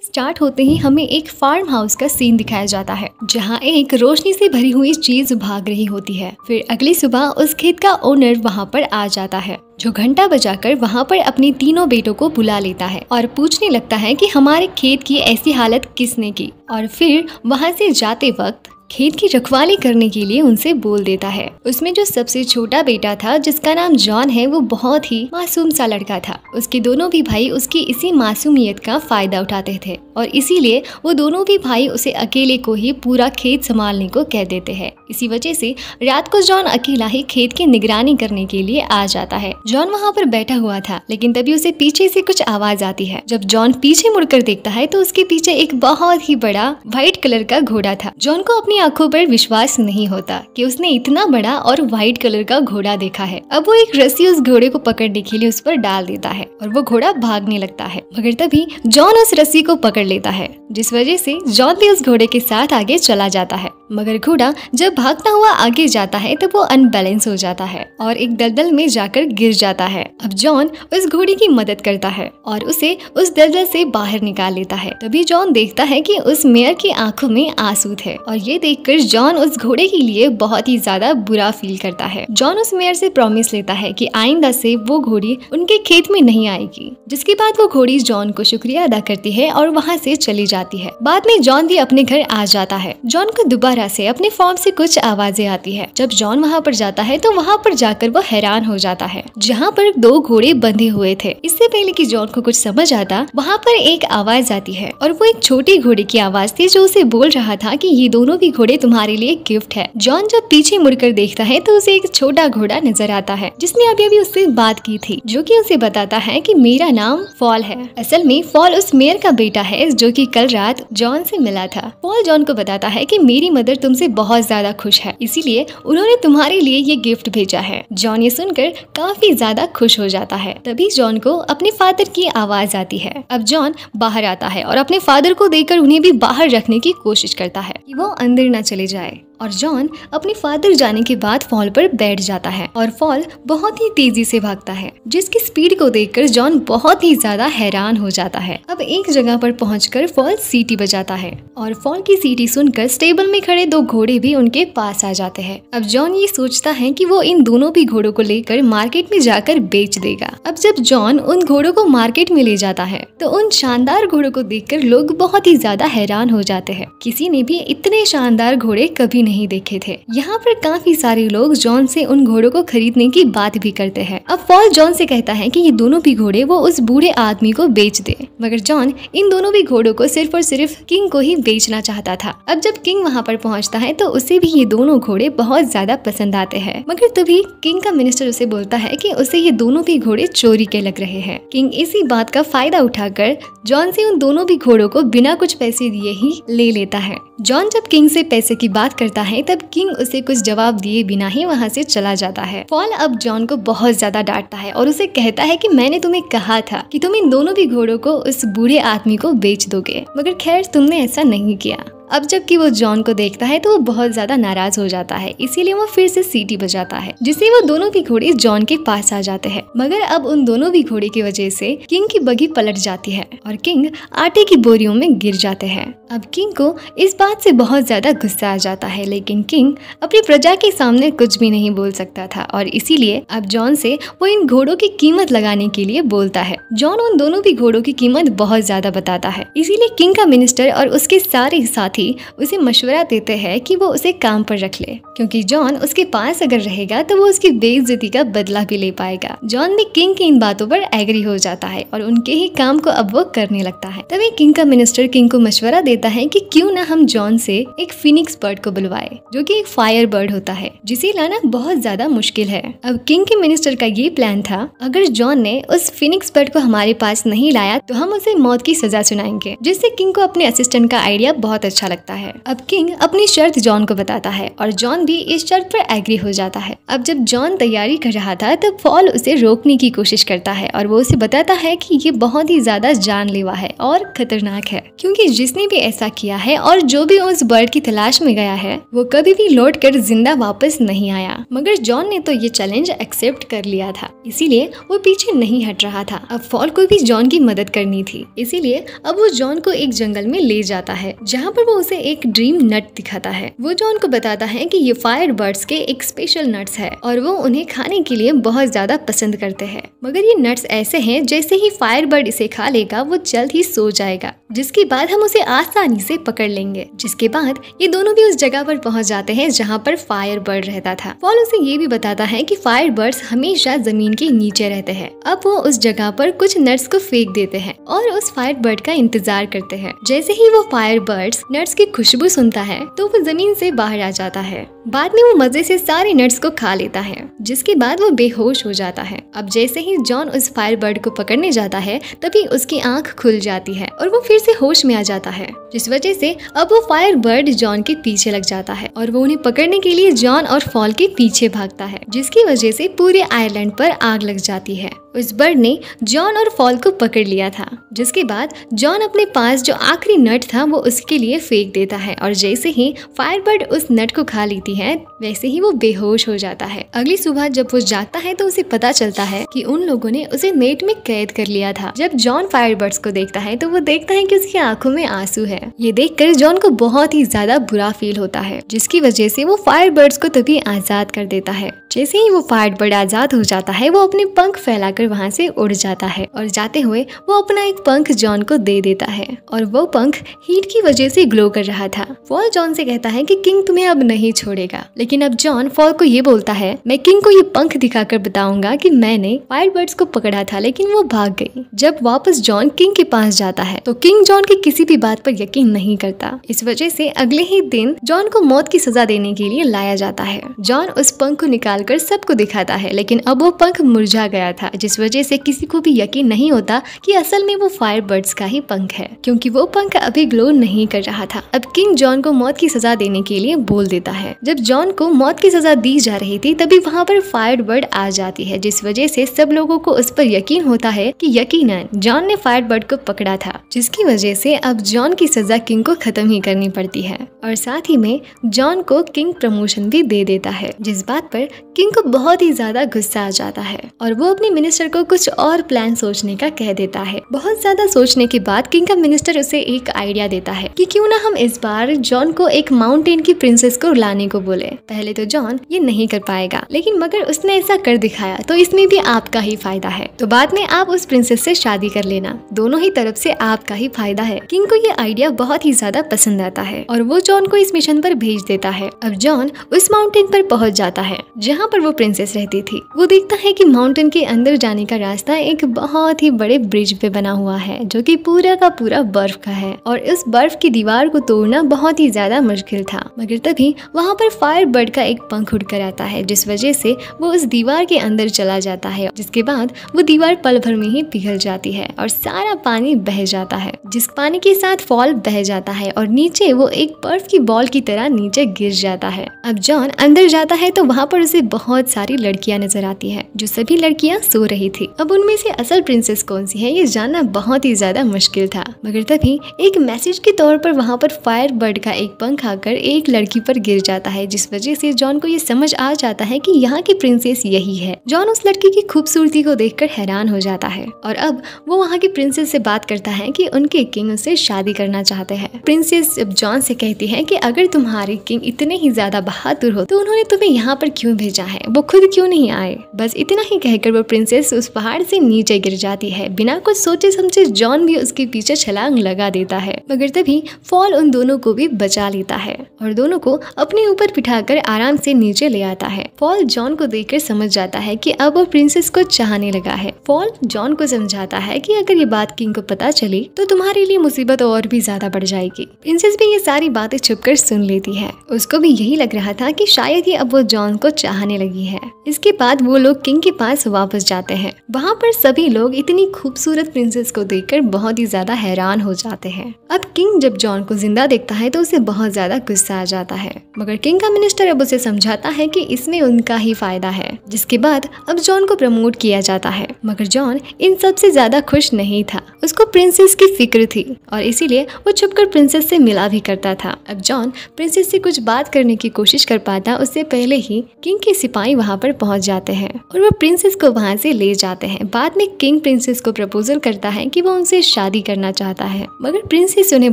Start होते ही हमें एक फार्म हाउस का सीन दिखाया जाता है जहां एक रोशनी से भरी हुई चीज भाग रही होती है। फिर अगली सुबह उस खेत का ओनर वहां पर आ जाता है, जो घंटा बजाकर वहां पर अपने तीनों बेटों को बुला लेता है और पूछने लगता है कि हमारे खेत की ऐसी हालत किसने की। और फिर वहां से जाते वक्त खेत की रखवाली करने के लिए उनसे बोल देता है। उसमें जो सबसे छोटा बेटा था, जिसका नाम जॉन है, वो बहुत ही मासूम सा लड़का था। उसके दोनों भी भाई उसकी इसी मासूमियत का फायदा उठाते थे और इसीलिए वो दोनों भी भाई उसे अकेले को ही पूरा खेत संभालने को कह देते हैं। इसी वजह से रात को जॉन अकेला ही खेत की निगरानी करने के लिए आ जाता है। जॉन वहाँ पर बैठा हुआ था, लेकिन तभी उसे पीछे से कुछ आवाज आती है। जब जॉन पीछे मुड़कर देखता है तो उसके पीछे एक बहुत ही बड़ा व्हाइट कलर का घोड़ा था। जॉन को अपनी आंखों पर विश्वास नहीं होता कि उसने इतना बड़ा और व्हाइट कलर का घोड़ा देखा है। अब वो एक रस्सी उस घोड़े को पकड़ने के लिए उस पर डाल देता है और वो घोड़ा भागने लगता है, मगर तभी जॉन उस रस्सी को पकड़ लेता है, जिस वजह से जॉन भी उस घोड़े के साथ आगे चला जाता है। मगर घोड़ा जब भागता हुआ आगे जाता है तब वो अनबैलेंस हो जाता है और एक दलदल में जाकर गिर जाता है। अब जॉन उस घोड़े की मदद करता है और उसे उस दलदल से बाहर निकाल लेता है। तभी जॉन देखता है कि उस मेयर की आंखों में आंसू थे और ये देखकर जॉन उस घोड़े के लिए बहुत ही ज्यादा बुरा फील करता है। जॉन उस मेयर से प्रॉमिस लेता है कि आइंदा से वो घोड़ी उनके खेत में नहीं आएगी, जिसके बाद वो घोड़ी जॉन को शुक्रिया अदा करती है और वहाँ से चली जाती है। बाद में जॉन भी अपने घर आ जाता है। जॉन को दोबारा से अपने फार्म से कुछ आवाजें आती है। जब जॉन वहाँ पर जाता है तो वहाँ पर जाकर वो हैरान हो जाता है, जहाँ पर 2 घोड़े बंधे हुए थे। इससे पहले कि जॉन को कुछ समझ आता, वहाँ पर एक आवाज आती है और वो एक छोटी घोड़े की आवाज थी, जो उसे बोल रहा था कि ये दोनों भी घोड़े तुम्हारे लिए गिफ्ट है। जॉन जब पीछे मुड़कर देखता है तो उसे एक छोटा घोड़ा नजर आता है, जिसने अभी अभी उससे बात की थी, जो कि उसे बताता है कि मेरा नाम फॉल है। असल में फॉल उस मेयर का बेटा है, जो कि कल रात जॉन से मिला था। फॉल जॉन को बताता है कि मेरी मदर तुमसे बहुत ज्यादा खुश है, इसीलिए उन्होंने तुम्हारे लिए ये गिफ्ट भेजा है। जॉन ये सुनकर काफी ज्यादा खुश हो जाता है। तभी जॉन को अपने फादर की आवाज आती है। अब जॉन बाहर आता है और अपने फादर को देखकर उन्हें भी बाहर रखने की कोशिश करता है कि वो अंदर न चले जाए। और जॉन अपने फादर जाने के बाद फॉल पर बैठ जाता है और फॉल बहुत ही तेजी से भागता है, जिसकी स्पीड को देखकर जॉन बहुत ही ज्यादा हैरान हो जाता है। अब एक जगह पर पहुंचकर फॉल सीटी बजाता है और फॉल की सीटी सुनकर स्टेबल में खड़े 2 घोड़े भी उनके पास आ जाते हैं। अब जॉन ये सोचता है कि वो इन दोनों भी घोड़ों को लेकर मार्केट में जाकर बेच देगा। अब जब जॉन उन घोड़ों को मार्केट में ले जाता है तो उन शानदार घोड़ों को देखकर लोग बहुत ही ज्यादा हैरान हो जाते हैं। किसी ने भी इतने शानदार घोड़े कभी नहीं देखे थे। यहाँ पर काफी सारे लोग जॉन से उन घोड़ों को खरीदने की बात भी करते हैं। अब फॉल जॉन से कहता है कि ये दोनों भी घोड़े वो उस बूढ़े आदमी को बेच दे, मगर जॉन इन दोनों भी घोड़ों को सिर्फ और सिर्फ किंग को ही बेचना चाहता था। अब जब किंग वहाँ पर पहुँचता है तो उसे भी ये दोनों घोड़े बहुत ज्यादा पसंद आते हैं, मगर तभी किंग का मिनिस्टर उसे बोलता है कि उसे ये दोनों भी घोड़े चोरी के लग रहे हैं। किंग इसी बात का फायदा उठाकर जॉन से उन दोनों भी घोड़ों को बिना कुछ पैसे दिए ही ले लेता है। जॉन जब किंग से पैसे की बात करता है तब किंग उसे कुछ जवाब दिए बिना ही वहाँ से चला जाता है। फॉल अब जॉन को बहुत ज्यादा डांटता है और उसे कहता है कि मैंने तुम्हें कहा था कि तुम इन दोनों भी घोड़ों को उस बूढ़े आदमी को बेच दोगे, मगर खैर तुमने ऐसा नहीं किया। अब जबकि वो जॉन को देखता है तो वो बहुत ज्यादा नाराज हो जाता है, इसीलिए वो फिर से सीटी बजाता है, जिससे वो दोनों भी घोड़े जॉन के पास आ जाते हैं। मगर अब उन दोनों भी घोड़े की वजह से किंग की बगी पलट जाती है और किंग आटे की बोरियों में गिर जाते हैं। अब किंग को इस बात से बहुत ज्यादा गुस्सा आ जाता है, लेकिन किंग अपनी प्रजा के सामने कुछ भी नहीं बोल सकता था और इसीलिए अब जॉन से वो इन घोड़ों की कीमत लगाने के लिए बोलता है। जॉन उन दोनों भी घोड़ों की कीमत बहुत ज्यादा बताता है, इसीलिए किंग का मिनिस्टर और उसके सारे साथी उसे मशवरा देते हैं कि वो उसे काम पर रख ले, क्योंकि जॉन उसके पास अगर रहेगा तो वो उसकी बेइज्जती का बदला भी ले पाएगा। जॉन भी किंग की इन बातों पर एग्री हो जाता है और उनके ही काम को अब वो करने लगता है। तभी किंग का मिनिस्टर किंग को मशवरा देता है कि क्यों ना हम जॉन से एक फिनिक्स बर्ड को बुलवाए, जो कि एक फायर बर्ड होता है, जिसे लाना बहुत ज्यादा मुश्किल है। अब किंग के मिनिस्टर का ये प्लान था, अगर जॉन ने उस फिनिक्स बर्ड को हमारे पास नहीं लाया तो हम उसे मौत की सजा सुनाएंगे, जिससे किंग को अपने असिस्टेंट का आइडिया बहुत अच्छा अच्छा लगता है। अब किंग अपनी शर्त जॉन को बताता है और जॉन भी इस शर्त पर एग्री हो जाता है। अब जब जॉन तैयारी कर रहा था तब फॉल उसे रोकने की कोशिश करता है और वो उसे बताता है कि ये बहुत ही ज्यादा जानलेवा है और खतरनाक है, क्योंकि जिसने भी ऐसा किया है और जो भी उस बर्ड की तलाश में गया है वो कभी भी लौट कर जिंदा वापस नहीं आया। मगर जॉन ने तो ये चैलेंज एक्सेप्ट कर लिया था, इसीलिए वो पीछे नहीं हट रहा था। अब फॉल को भी जॉन की मदद करनी थी, इसीलिए अब वो जॉन को एक जंगल में ले जाता है जहाँ पर वो उसे एक ड्रीम नट दिखाता है। वो जॉन को बताता है कि ये फायर बर्ड्स के एक स्पेशल नट्स है और वो उन्हें खाने के लिए बहुत ज्यादा पसंद करते हैं। मगर ये नट्स ऐसे हैं जैसे ही फायर बर्ड इसे खा लेगा वो जल्द ही सो जाएगा, जिसके बाद हम उसे आसानी से पकड़ लेंगे। जिसके बाद ये दोनों भी उस जगह पर पहुंच जाते हैं जहाँ पर फायर बर्ड रहता था। फॉल उसे ये भी बताता है कि फायर बर्ड्स हमेशा जमीन के नीचे रहते हैं। अब वो उस जगह पर कुछ नट्स को फेंक देते हैं और उस फायर बर्ड का इंतजार करते हैं। जैसे ही वो फायर बर्ड्स नट्स की खुशबू सुनता है तो वो जमीन से बाहर आ जाता है। बाद में वो मजे से सारे नट्स को खा लेता है, जिसके बाद वो बेहोश हो जाता है। अब जैसे ही जॉन उस फायर बर्ड को पकड़ने जाता है तभी उसकी आंख खुल जाती है और वो फिर से होश में आ जाता है, जिस वजह से अब वो फायर बर्ड जॉन के पीछे लग जाता है और वो उन्हें पकड़ने के लिए जॉन और फॉल के पीछे भागता है, जिसकी वजह से पूरे आइलैंड पर आग लग जाती है। उस बर्ड ने जॉन और फॉल को पकड़ लिया था, जिसके बाद जॉन अपने पास जो आखिरी नट था वो उसके लिए फेंक देता है और जैसे ही फायर बर्ड उस नट को खा लेती है वैसे ही वो बेहोश हो जाता है। अगली सुबह जब वो जागता है तो उसे पता चलता है कि उन लोगों ने उसे नेट में कैद कर लिया था। जब जॉन फायर बर्ड्स को देखता है तो वो देखता है कि उसकी आंखों में आंसू है। ये देखकर जॉन को बहुत ही ज्यादा बुरा फील होता है, जिसकी वजह से वो फायर बर्ड्स को तभी आजाद कर देता है। जैसे ही वो फायर बर्ड आजाद हो जाता है वो अपने पंख फैलाकर वहाँ से उड़ जाता है और जाते हुए वो अपना एक पंख जॉन को दे देता है और वो पंख हीट की वजह से ग्लो कर रहा था। फॉल जॉन से कहता है कि किंग तुम्हें अब नहीं छोड़ेगा, लेकिन अब जॉन फॉल को ये बोलता है मैं किंग को ये पंख दिखाकर बताऊंगा कि मैंने फायर बर्ड्स को पकड़ा था लेकिन वो भाग गई। जब वापस जॉन किंग के पास जाता है तो किंग जॉन की किसी भी बात पर यकीन नहीं करता। इस वजह से अगले ही दिन जॉन को मौत की सजा देने के लिए लाया जाता है। जॉन उस पंख को निकालकर सबको दिखाता है, लेकिन अब वो पंख मुरझा गया था, जिस वजह से किसी को भी यकीन नहीं होता कि असल में वो फायर बर्ड्स का ही पंख है, क्योंकि वो पंख अभी ग्लो नहीं कर रहा था। अब किंग जॉन को मौत की सजा देने के लिए बोल देता है। जब जॉन को मौत की सजा दी जा रही थी तभी वहाँ पर फायर बर्ड आ जाती है, जिस वजह से सब लोगों को उस पर यकीन होता है कि यकीनन जॉन ने फायर बर्ड को पकड़ा था, जिसकी वजह से अब जॉन की सजा किंग को खत्म ही करनी पड़ती है और साथ ही में जॉन को किंग प्रमोशन भी दे देता है, जिस बात पर किंग को बहुत ही ज्यादा गुस्सा आ जाता है और वो अपने मिनिस्टर को कुछ और प्लान सोचने का कह देता है। बहुत ज्यादा सोचने के बाद किंग का मिनिस्टर उसे एक आइडिया देता है कि क्यों ना हम इस बार जॉन को एक माउंटेन की प्रिंसेस को लाने को बोले। पहले तो जॉन ये नहीं कर पाएगा, लेकिन मगर उसने ऐसा कर दिखाया तो इसमें भी आपका ही फायदा है, तो बाद में आप उस प्रिंसेस से शादी कर लेना, दोनों ही तरफ से आपका ही फायदा है। किंग को ये आइडिया बहुत ही ज्यादा पसंद आता है और वो जॉन को इस मिशन पर भेज देता है। अब जॉन उस माउंटेन पर पहुंच जाता है जहाँ पर वो प्रिंसेस रहती थी। वो देखता है कि माउंटेन के अंदर जाने का रास्ता एक बहुत ही बड़े ब्रिज पे बना हुआ है, जो कि पूरा का पूरा बर्फ का है और इस बर्फ की दीवार को तोड़ना बहुत ही ज्यादा मुश्किल था। मगर तभी वहाँ पर फायर बर्ड का एक पंख उड़कर आता है, जिस वजह से वो उस दीवार के अंदर चला जाता है, जिसके बाद वो दीवार पल भर में ही पिघल जाती है और सारा पानी बह जाता है, जिस पानी के साथ फॉल बह जाता है और नीचे वो एक बर्फ की बॉल की तरह नीचे गिर जाता है। अब जॉन अंदर जाता है तो वहाँ पर उसे बहुत सारी लड़कियां नजर आती है, जो सभी लड़कियां सो रही थी। अब उनमें से असल प्रिंसेस कौन सी है ये जानना बहुत ही ज्यादा मुश्किल था, मगर तभी एक मैसेज के तौर पर वहाँ पर फायर बर्ड का एक पंख आकर एक लड़की पर गिर जाता है, जिस वजह से जॉन को ये समझ आ जाता है कि यहाँ की प्रिंसेस यही है। जॉन उस लड़की की खूबसूरती को देखकर हैरान हो जाता है और अब वो वहाँ की प्रिंसेस से बात करता है कि उनके किंग उससे शादी करना चाहते हैं। प्रिंसेस अब जॉन से कहती है कि अगर तुम्हारे किंग इतने ही ज्यादा बहादुर हो तो उन्होंने तुम्हें यहाँ पर क्यों भेजा है, वो खुद क्यों नहीं आए। बस इतना ही कहकर वो प्रिंसेस उस पहाड़ से नीचे गिर जाती है। बिना कुछ सोचे समझे जॉन भी उसके पीछे छलांग लगा देता है, मगर तभी फॉल उन दोनों को भी बचा लेता है और दोनों को अपने ऊपर पर बिठाकर आराम से नीचे ले आता है। फॉल जॉन को देखकर समझ जाता है कि अब वो प्रिंसेस को चाहने लगा है। फॉल जॉन को समझाता है कि अगर ये बात किंग को पता चली तो तुम्हारे लिए मुसीबत और भी ज्यादा बढ़ जाएगी। प्रिंसेस भी ये सारी बातें छुपकर सुन लेती है। उसको भी यही लग रहा था कि शायद ये अब वो जॉन को चाहने लगी है। इसके बाद वो लोग किंग के पास वापस जाते हैं। वहाँ पर सभी लोग इतनी खूबसूरत प्रिंसेस को देखकर बहुत ही ज्यादा हैरान हो जाते हैं। अब किंग जब जॉन को जिंदा देखता है तो उसे बहुत ज्यादा गुस्सा आ जाता है, मगर किंग का मिनिस्टर अब उसे समझाता है कि इसमें उनका ही फायदा है। जिसके बाद अब जॉन को प्रमोट किया जाता है, मगर जॉन इन सब से ज्यादा खुश नहीं था। उसको प्रिंसेस की फिक्र थी और इसीलिए वो छुपकर प्रिंसेस से मिला भी करता था। अब जॉन प्रिंसेस से कुछ बात करने की कोशिश कर पाता उससे पहले ही किंग के सिपाही वहाँ पर पहुँच जाते हैं और वो प्रिंसेस को वहाँ से ले जाते हैं। बाद में किंग प्रिंसेस को प्रपोजल करता है कि वो उनसे शादी करना चाहता है, मगर प्रिंसेस उन्हें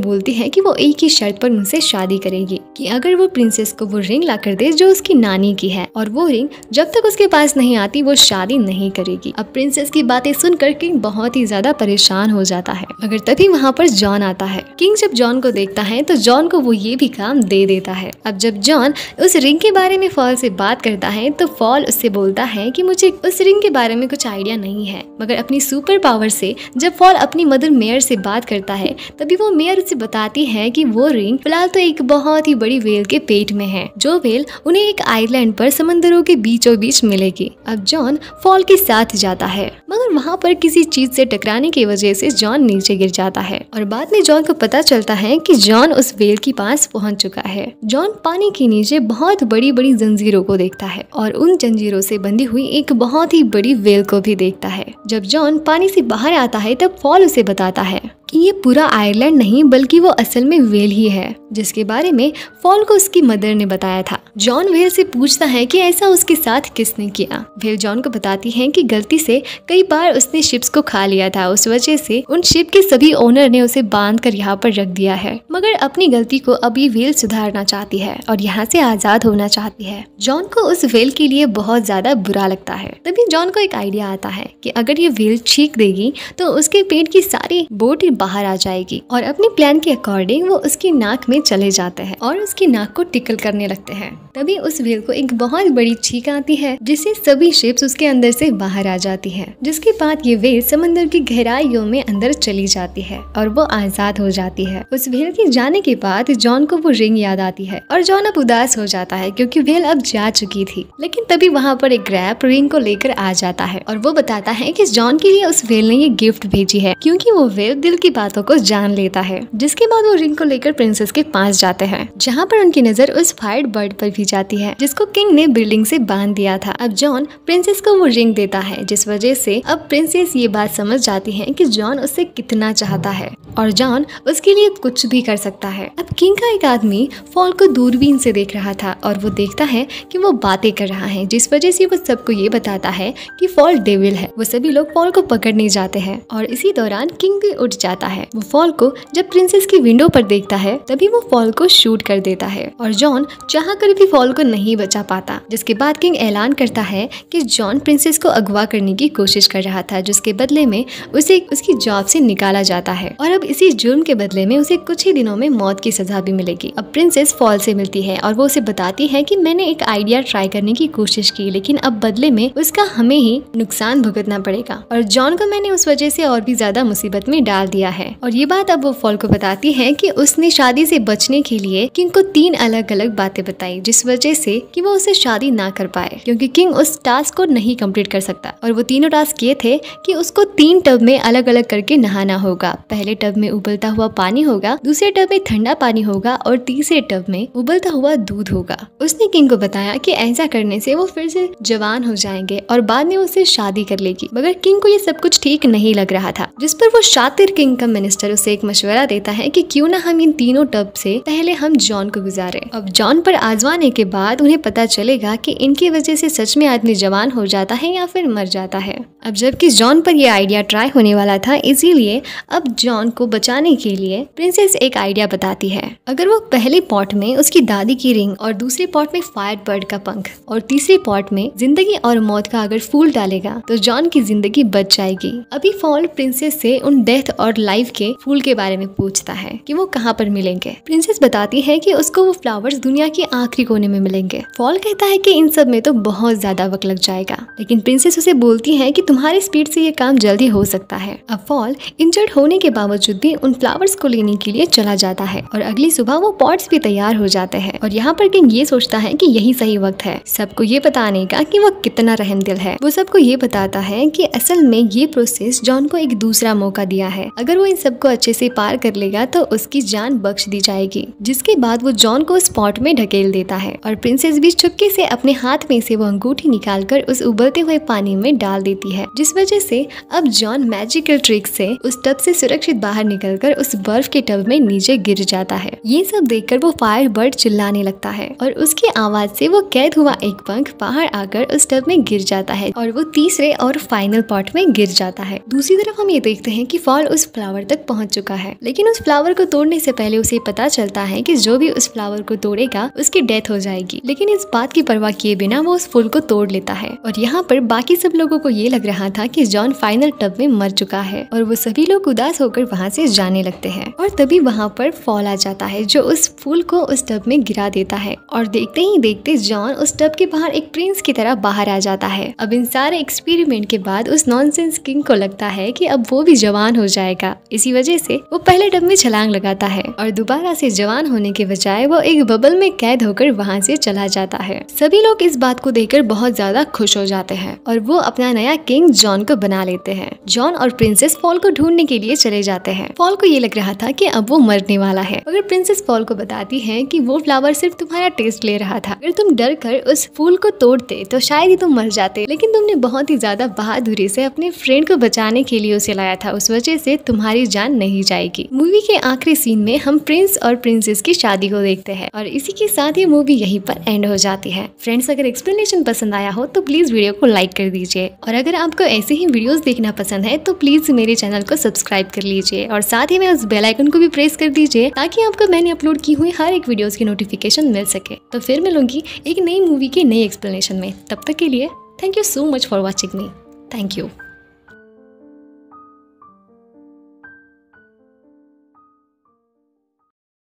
बोलती है कि वो एक ही शर्त पर उनसे शादी करेगी कि अगर वो प्रिंसेस को वो रिंग ला कर दे जो उसकी नानी की है, और वो रिंग जब तक उसके पास नहीं आती वो शादी नहीं करेगी। अब प्रिंसेस की बातें सुनकर किंग बहुत ही ज्यादा परेशान हो जाता है, मगर तभी वहाँ पर जॉन आता है। किंग जब जॉन को देखता है तो जॉन को वो ये भी काम दे देता है। अब जब जॉन उस रिंग के बारे में फॉल से बात करता है तो फॉल उससे बोलता है कि मुझे उस रिंग के बारे में कुछ आइडिया नहीं है, मगर अपनी सुपर पावर से जब फॉल अपनी मदर मेयर से बात करता है तभी वो मेयर उसे बताती है कि वो रिंग फिलहाल तो एक बहुत ही बड़ी वेल के पेट में है, जो वेल उन्हें एक आइलैंड पर समंदरों के बीचों बीच मिलेगी। अब जॉन फॉल के साथ जाता है, मगर वहाँ पर किसी चीज से टकराने की वजह से जॉन नीचे गिर जाता है और बाद में जॉन को पता चलता है कि जॉन उस वेल के पास पहुँच चुका है। जॉन पानी के नीचे बहुत बड़ी बड़ी जंजीरों को देखता है और उन जंजीरों से बंधी हुई एक बहुत ही बड़ी वेल को भी देखता है। जब जॉन पानी से बाहर आता है तब फॉल उसे बताता है कि ये पूरा आयरलैंड नहीं बल्कि वो असल में वेल ही है, जिसके बारे में फॉल को उसकी मदर ने बताया था। जॉन वेल से पूछता है कि ऐसा उसके साथ किसने किया। वेल जॉन को बताती है कि गलती से कई बार उसने शिप्स को खा लिया था, उस वजह से उन शिप के सभी ओनर ने उसे बांध कर यहाँ पर रख दिया है, मगर अपनी गलती को अभी वेल सुधारना चाहती है और यहाँ से आजाद होना चाहती है। जॉन को उस वेल के लिए बहुत ज्यादा बुरा लगता है। तभी जॉन को एक आइडिया आता है कि अगर ये वेल छींक देगी तो उसके पेट की सारी बोट बाहर आ जाएगी, और अपने प्लान के अकॉर्डिंग वो उसकी नाक में चले जाते हैं और उसकी नाक को टिकल करने लगते हैं। तभी उस वेल को एक बहुत बड़ी छींक आती है जिससे सभी शिप्स उसके अंदर से बाहर आ जाती है, जिसके बाद ये वेल समंदर की गहराइयों में अंदर चली जाती है और वो आजाद हो जाती है। उस वेल के जाने के बाद जॉन को वो रिंग याद आती है और जॉन अब उदास हो जाता है क्योंकि वेल अब जा चुकी थी। लेकिन तभी वहाँ पर एक ग्रैब रिंग को लेकर आ जाता है और वो बताता है कि जॉन के लिए उस वेल ने ये गिफ्ट भेजी है, क्योंकि वो वेल दिल की बातों को जान लेता है। जिसके बाद वो रिंग को लेकर प्रिंसेस के पास जाते हैं, जहाँ पर उनकी नजर उस फायर बर्ड पर भी जाती है जिसको किंग ने बिल्डिंग से बांध दिया था। अब जॉन प्रिंसेस को वो रिंग देता है, जिस वजह से अब प्रिंसेस ये बात समझ जाती है कि जॉन उससे कितना चाहता है और जॉन उसके लिए कुछ भी कर सकता है। अब किंग का एक आदमी फॉल को दूरबीन से देख रहा था और वो देखता है कि वो बातें कर रहा है, जिस वजह से वो सबको ये बताता है कि फॉल डेविल है। वो सभी लोग फॉल को पकड़ने जाते हैं और इसी दौरान किंग भी उठ जाता है। वो फॉल को जब प्रिंसेस की विंडो पर देखता है तभी वो फॉल को शूट कर देता है और जॉन चाह कर भी फॉल को नहीं बचा पाता। जिसके बाद किंग ऐलान करता है कि जॉन प्रिंसेस को अगवा करने की कोशिश कर रहा था, जिसके बदले में उसे उसकी जॉब से निकाला जाता है और अब इसी जुर्म के बदले में उसे कुछ ही दिनों में मौत की सजा भी मिलेगी। अब प्रिंसेस फॉल से मिलती है और वो उसे बताती है कि मैंने एक आइडिया ट्राई करने की कोशिश की, लेकिन अब बदले में उसका हमें ही नुकसान भुगतना पड़ेगा और जॉन को मैंने उस वजह से और भी ज्यादा मुसीबत में डाल दिया है। और ये बात अब वो फॉल को बताती है कि उसने शादी से बचने के लिए किंग को 3 अलग अलग बातें बताई, जिस वजह से कि वो उससे शादी ना कर पाए, क्योंकि किंग उस टास्क को नहीं कंप्लीट कर सकता। और वो तीनों टास्क ये थे कि उसको 3 टब में अलग अलग करके नहाना होगा। पहले टब में उबलता हुआ पानी होगा, दूसरे टब में ठंडा पानी होगा और तीसरे टब में उबलता हुआ दूध होगा। उसने किंग को बताया कि ऐसा करने से वो फिर से जवान हो जाएंगे और बाद में उससे शादी कर लेगी, मगर किंग को ये सब कुछ ठीक नहीं लग रहा था। जिस पर वो शातिर किंग का मिनिस्टर उसे एक मशवरा देता है कि क्यों ना हम इन तीनों टब से पहले हम जॉन को गुजारे। अब जॉन पर आजमाने के बाद उन्हें पता चलेगा कि इनकी वजह से सच में आदमी जवान हो जाता है या फिर मर जाता है। अब जबकि जॉन पर यह आइडिया ट्राई होने वाला था, इसीलिए अब जॉन को बचाने के लिए प्रिंसेस एक आइडिया बताती है। अगर वो पहले पॉट में उसकी दादी की रिंग और दूसरे पॉट में फायर बर्ड का पंख और तीसरे पॉट में जिंदगी और मौत का अगर फूल डालेगा तो जॉन की जिंदगी बच जाएगी। अभी फॉल प्रिंसेस से उन डेथ और लाइफ के फूल के बारे में पूछता है कि वो कहाँ पर मिलेंगे। प्रिंसेस बताती है कि उसको वो फ्लावर्स दुनिया के आखिरी कोने में मिलेंगे। फॉल कहता है कि इन सब में तो बहुत ज्यादा वक्त लग जाएगा, लेकिन प्रिंसेस उसे बोलती है कि तुम्हारी स्पीड से ये काम जल्दी हो सकता है। अब फॉल इंजर्ड होने के बावजूद भी उन फ्लावर्स को लेने के लिए चला जाता है और अगली सुबह वो पॉट्स भी तैयार हो जाते हैं। और यहाँ पर किंग ये सोचता है कि यही सही वक्त है सबको ये बताने का कि वो कितना रहमदिल है। वो सबको ये बताता है कि असल में ये प्रोसेस जॉन को एक दूसरा मौका दिया है। अगर वो इन सबको अच्छे से पार कर लेगा तो उसकी जान बख्श दी जाएगी। जिसके बाद वो जॉन को स्पॉट में ढकेल देता है और प्रिंसेस भी चुपके से अपने हाथ में से वो अंगूठी निकालकर उस उबलते हुए पानी में डाल देती है, जिस वजह से अब जॉन मैजिकल ट्रिक से उस टब से सुरक्षित बाहर निकलकर उस बर्फ के टब में नीचे गिर जाता है। ये सब देखकर वो फायर बर्ड चिल्लाने लगता है और उसकी आवाज से वो कैद हुआ एक पंख बाहर आकर उस टब में गिर जाता है और वो तीसरे और फाइनल पॉट में गिर जाता है। दूसरी तरफ हम ये देखते हैं कि फॉल उस फ्लावर तक पहुंच चुका है, लेकिन उस फ्लावर को तोड़ने से पहले उसे पता चलता है कि जो भी उस फ्लावर को तोड़ेगा उसकी डेथ हो जाएगी। लेकिन इस बात की परवाह किए बिना वो उस फूल को तोड़ लेता है और यहाँ पर बाकी सब लोगों को ये लग रहा था कि जॉन फाइनल टब में मर चुका है और वो सभी लोग उदास होकर वहाँ से जाने लगते हैं। और तभी वहाँ पर फॉल आ जाता है जो उस फूल को उस टब में गिरा देता है और देखते ही देखते जॉन उस टब के बाहर एक प्रिंस की तरह बाहर आ जाता है। अब इन सारे एक्सपेरिमेंट के बाद उस नॉनसेंस किंग को लगता है कि अब वो भी जवान हो जाएगा। इसी वजह से वो पहले टब में छलांग लगाता है और दोबारा से जवान होने के बजाय वो एक बबल में कैद होकर वहाँ से चला जाता है। सभी लोग इस बात को देखकर बहुत ज्यादा खुश हो जाते हैं और वो अपना नया किंग जॉन को बना लेते हैं। जॉन और प्रिंसेस फॉल को ढूंढने के लिए चले जाते हैं। फॉल को ये लग रहा था कि अब वो मरने वाला है, मगर प्रिंसेस फॉल को बताती है कि वो फ्लावर सिर्फ तुम्हारा टेस्ट ले रहा था। अगर तुम डर कर उस फूल को तोड़ते तो शायद ही तुम मर जाते, लेकिन तुमने बहुत ही ज्यादा बहादुरी से अपने फ्रेंड को बचाने के लिए उसे लाया था, उस वजह से तुम्हारी जान नहीं जाएगी। मूवी के आखिरी सीन में हम प्रिंस और प्रिंसेस की शादी को देखते हैं और इसी के साथ ही मूवी यहीं पर एंड हो जाती है। फ्रेंड्स, अगर एक्सप्लेनेशन पसंद आया हो तो प्लीज वीडियो को लाइक कर दीजिए और अगर आपको ऐसे ही वीडियोस देखना पसंद है तो प्लीज मेरे चैनल को सब्सक्राइब कर लीजिए और साथ ही में उस बेल आइकन को भी प्रेस कर दीजिए ताकि आपको मैंने अपलोड की हुई हर एक वीडियोस की नोटिफिकेशन मिल सके। तो फिर मिलूंगी एक नई मूवी के नई एक्सप्लेनेशन में। तब तक के लिए thank you so much for watching me. Thank you.